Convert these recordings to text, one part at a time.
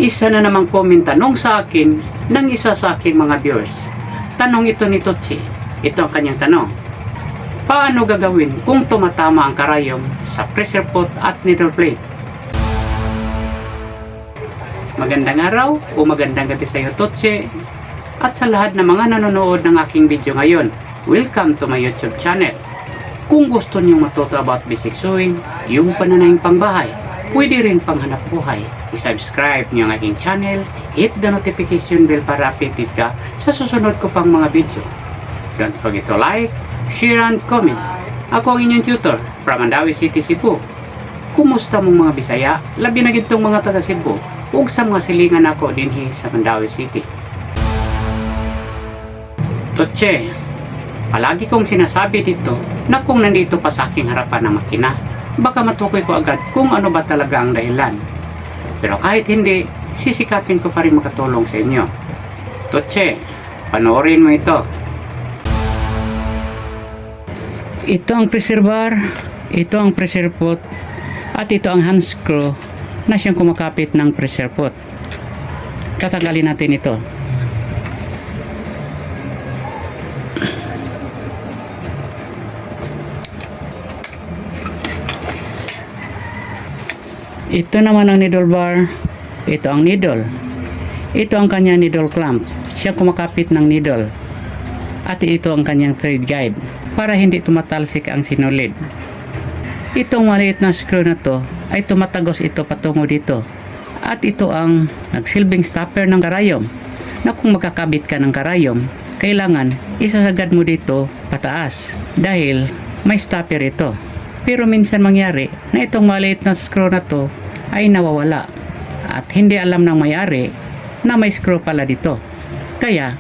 Isa na namang comment tanong sa akin ng isa sa aking mga viewers. Tanong ito ni Totsi. Ito ang kanyang tanong. Paano gagawin kung tumatama ang karayom sa pressure pot at needle plate? Magandang araw o magandang gabi sa iyo, Totsi, at sa lahat ng mga nanonood ng aking video ngayon. Welcome to my YouTube channel. Kung gusto niyong matuto about basic sewing, yung pananayang pangbahay, pwede rin panghanap buhay, i-subscribe niyo ang aking channel, hit the notification bell para updated ka sa susunod ko pang mga video. Don't forget to like, share and comment. Ako ang inyong tutor from Mandawi City, Cebu. Kumusta mong mga Bisaya, labi na gitong mga taga Cebu, ug sa mga silingan ako dinhi sa Mandawi City. Totse, palagi kong sinasabi dito na kung nandito pa sa aking harapan ng makina, baka matukoy ko agad kung ano ba talaga ang dahilan. Pero kahit hindi, sisikapin ko pa rin makatulong sa inyo. Totse, panoorin mo ito. Ito ang pressure bar, ito ang pressure pot, at ito ang hand screw na siyang kumakapit ng pressure pot. Tatanggalin natin ito. Ito naman ang needle bar, ito ang needle. Ito ang kanyang needle clamp, siya kumakapit ng needle. At ito ang kanyang thread guide, para hindi tumatalsik ang sinulid. Itong maliit na screw na to, ay tumatagos ito patungo dito. At ito ang nagsilbing stopper ng karayom, na kung magkakabit ka ng karayom, kailangan isasagad mo dito pataas, dahil may stopper ito. Pero minsan mangyari na itong maliit na screw na to ay nawawala at hindi alam ng may-ari na may screw pala dito. Kaya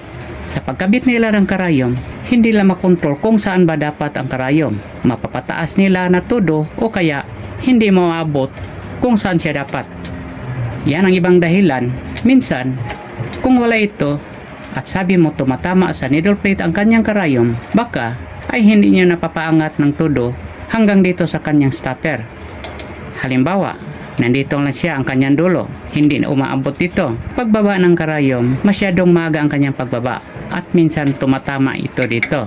sa pagkabit nila ng karayom, hindi nila makontrol kung saan ba dapat ang karayom. Mapapataas nila na todo o kaya hindi maabot kung saan siya dapat. Yan ang ibang dahilan. Minsan, kung wala ito at sabi mo tumatama sa needle plate ang kanyang karayom, baka ay hindi niyo napapaangat ng todo hanggang dito sa kanyang stopper. Halimbawa, nandito lang siya ang kanyang dulo, hindi na umaabot dito. Pagbaba ng karayom, masyadong maga ang kanyang pagbaba at minsan tumatama ito dito.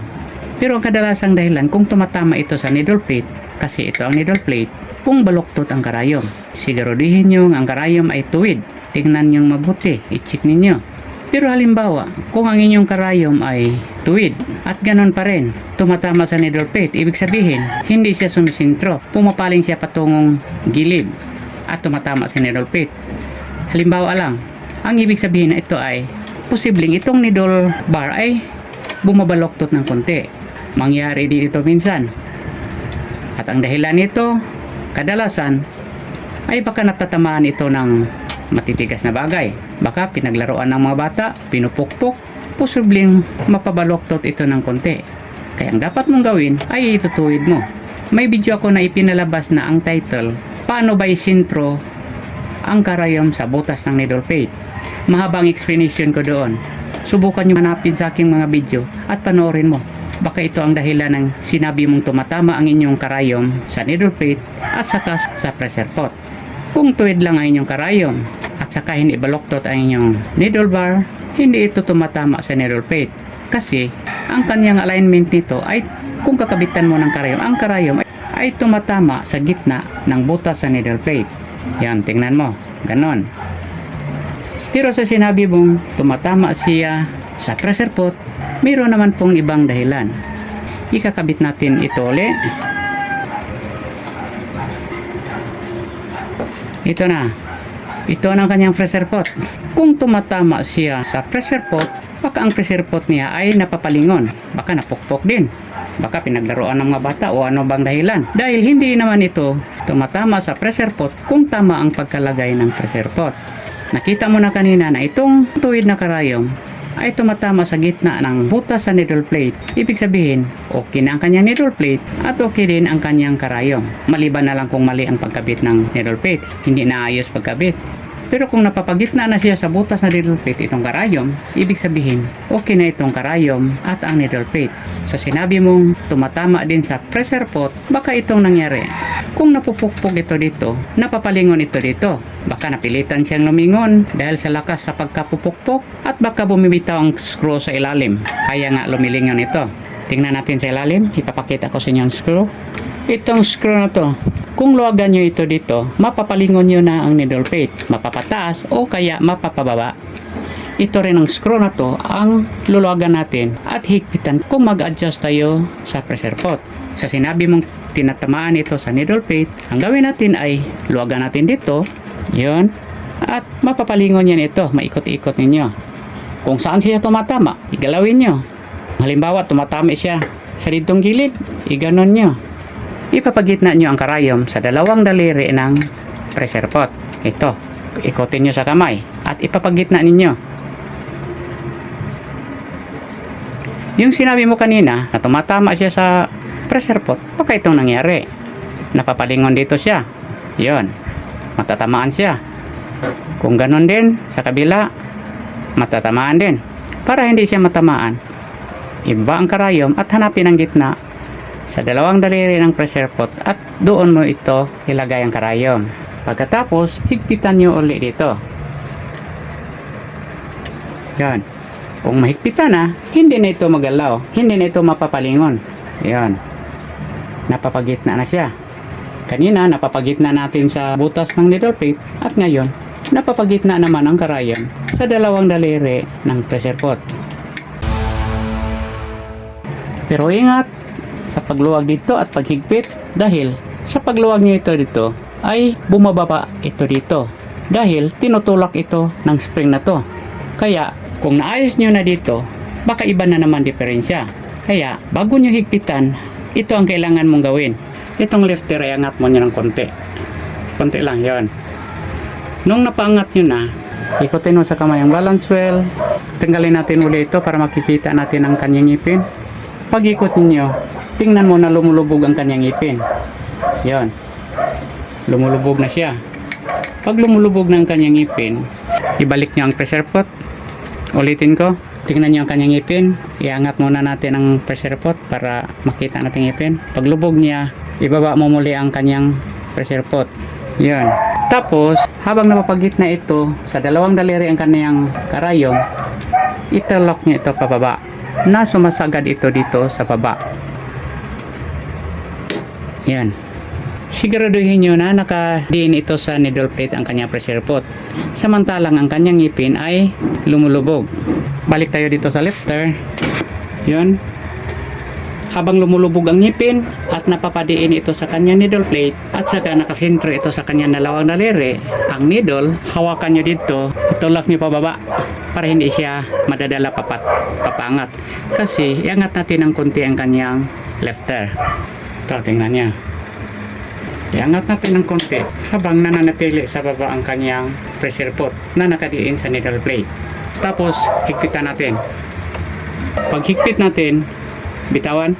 Pero ang kadalasang dahilan kung tumatama ito sa needle plate, kasi ito ang needle plate, kung baluktot ang karayom. Siguraduhin nyo ang karayom ay tuwid. Tingnan nyo mabuti, i-check ninyo. Pero halimbawa, kung ang inyong karayom ay tuwid at ganon pa rin, tumatama sa needle plate, ibig sabihin, hindi siya sumisintro, pumapaling siya patungong gilid at tumatama sa needle plate. Halimbawa lang, ang ibig sabihin na ito ay, posibleng itong needle bar ay bumabaloktot ng konti. Mangyari din ito minsan. At ang dahilan nito, kadalasan, ay baka natatamaan ito ng matitigas na bagay. Baka pinaglaruan ng mga bata, pinupukpok, posibleng mapabaloktot ito ng konti. Kaya ang dapat mong gawin ay itutuwid mo. May video ako na ipinalabas na ang title, Paano ba isintro ang karayom sa butas ng needle plate? Mahabang explanation ko doon. Subukan nyo hanapin sa aking mga video at panoorin mo. Baka ito ang dahilan ng sinabi mong tumatama ang inyong karayom sa needle plate at saka sa pressure pot. Kung tuwid lang ang inyong karayom at saka hindi baloktot ang inyong needle bar, hindi ito tumatama sa needle plate. Kasi ang kanyang alignment nito ay kung kakabitan mo ng karayom, ang karayom ay tumatama sa gitna ng butas sa needle plate. Yan, tingnan mo. Ganon. Pero sa sinabi mong tumatama siya sa pressure pot, mayroon naman pong ibang dahilan. Ikakabit natin ito ulit. Ito na. Ito na ang kanyang pressure pot. Kung tumatama siya sa pressure pot, baka ang pressure pot niya ay napapalingon. Baka napukpok din. Baka pinaglaruan ng mga bata o ano bang dahilan. Dahil hindi naman ito tumatama sa pressure pot kung tama ang pagkalagay ng pressure pot. Nakita mo na kanina na itong tuwid na karayom ay tumatama sa gitna ng butas sa needle plate. Ibig sabihin, okay na ang kanyang needle plate at okay din ang kanyang karayom. Maliban na lang kung mali ang pagkabit ng needle plate, hindi naayos pagkabit. Pero kung napapagitna na siya sa butas na needle plate itong karayom, ibig sabihin, okay na itong karayom at ang needle plate. Sa sinabi mong tumatama din sa pressure pot, baka itong nangyari. Kung napupukpok ito dito, napapalingon ito dito. Baka napilitan siyang lumingon dahil sa lakas sa pagkapupukpok at baka bumibitaw ang screw sa ilalim. Kaya nga lumilingon ito. Tingnan natin sa ilalim, ipapakita ko sa inyo ang screw. Itong screw na to, kung luwagan nyo ito dito, mapapalingon nyo na ang needle plate, mapapataas o kaya mapapababa. Ito rin ang screw na to ang luluwagan natin at higpitan kung mag-adjust tayo sa pressure pot. Sa sinabi mong tinatamaan ito sa needle plate, ang gawin natin ay luwagan natin dito, yun, at mapapalingon yan ito, maikot-ikot ninyo. Kung saan siya tumatama, igalawin nyo. Halimbawa, tumatama siya sa ditong gilid, iganon nyo. Ipapagitna nyo ang karayom sa dalawang daliri ng pressure pot. Ito, ikotin nyo sa kamay at ipapagitna ninyo. Yung sinabi mo kanina na tumatama siya sa pressure pot, baka itong nangyari. Napapalingon dito siya. Yon, matatamaan siya. Kung ganon din, sa kabila, matatamaan din. Para hindi siya matamaan, iba ang karayom at hanapin ang gitna sa dalawang daliri ng pressure pot at doon mo ito ilagay ang karayom. Pagkatapos, higpitan nyo ulit dito. Yan. Kung mahigpitan na, hindi na ito magalaw. Hindi na ito mapapalingon. Yan. Napapagitna na siya. Kanina, napapagitna natin sa butas ng needle plate at ngayon, napapagitna naman ang karayom sa dalawang daliri ng pressure pot. Pero ingat sa pagluwag dito at paghigpit dahil sa pagluwag nyo ito dito ay bumababa ito dito dahil tinutulak ito ng spring na to. Kaya kung naayos nyo na dito, baka iba na naman diferensya. Kaya bago nyo higpitan, ito ang kailangan mong gawin. Itong lifter ay angat mo nyo ng konti. Konti lang, yon. Nung napaangat nyo na, ikutin mo sa kamay ang balance wheel. Tanggalin natin ulit ito para makikita natin ang kanyang ngipin. Pag ikot ninyo, tingnan mo na lumulubog ang kanyang ngipin. Yon. Lumulubog na siya. Pag lumulubog na ang kanyang ngipin, ibalik nyo ang pressure pot. Ulitin ko. Tingnan nyo ang kanyang ngipin. Iangat muna natin ang pressure pot para makita natin ngipin. Pag lubog niya, ibaba mo muli ang kanyang pressure pot. Yon. Tapos, habang napapagitna ito sa dalawang daliri ang kanyang karayom, itulak nyo ito pababa na sumasagad ito dito sa baba. Yan. Siguraduhin nyo na nakadiin ito sa needle plate ang kanyang pressure pot. Samantalang ang kanyang ngipin ay lumulubog. Balik tayo dito sa lifter. Yun. Habang lumulubog ang ngipin at napapadiin ito sa kanyang needle plate at saka nakasentro ito sa kanyang dalawang daliri, ang needle, hawakan nyo dito, itulak nyo pababa para hindi siya madadala papangat. Kasi iangat natin ng konti ang kanyang lifter. Ito, tingnan niya. Iangat natin ng konti habang nananatili sa baba ang kanyang pressure pot na nakadiin sa needle plate. Tapos, higpitan natin. Pag higpit natin, bitawan.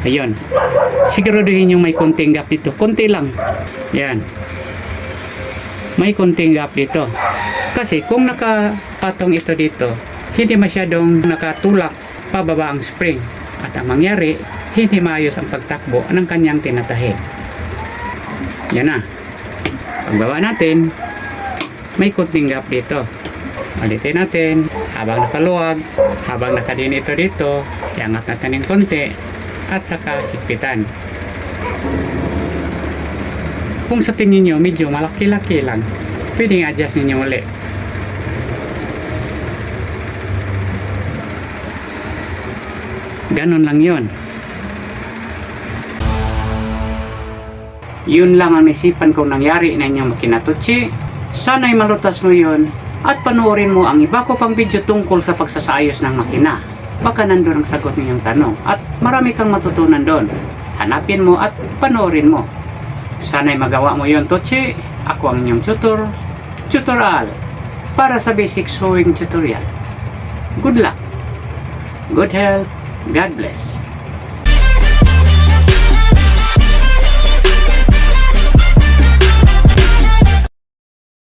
Ayun. Siguraduhin yung may konting gap dito. Konti lang. Yan. May konting gap dito. Kasi kung nakapatong ito dito, hindi masyadong nakatulak pababa ang spring. At ang mangyari, hindi maayos ang pagtakbo ng kanyang tinatahi. Yan na. Pagbaba natin, may konting gap dito. Ulitin natin, habang nakaluwag, habang nakadin ito dito, iangat natin ng konti, at saka higpitan. Kung sa tingin nyo, medyo malaki-laki lang, pwedeng adjust ninyo ulit. Ganon lang yun. Yun lang ang isipan kong nangyari na inyong makinatutsi. Sana'y malutas mo yun at panoorin mo ang iba ko pang video tungkol sa pagsasayos ng makina. Baka nandun ang sagot ninyong tanong at marami kang matutunan doon. Hanapin mo at panoorin mo. Sana'y magawa mo yun, Tutsi. Ako ang inyong tutorial para sa basic sewing tutorial. Good luck, good health, God bless.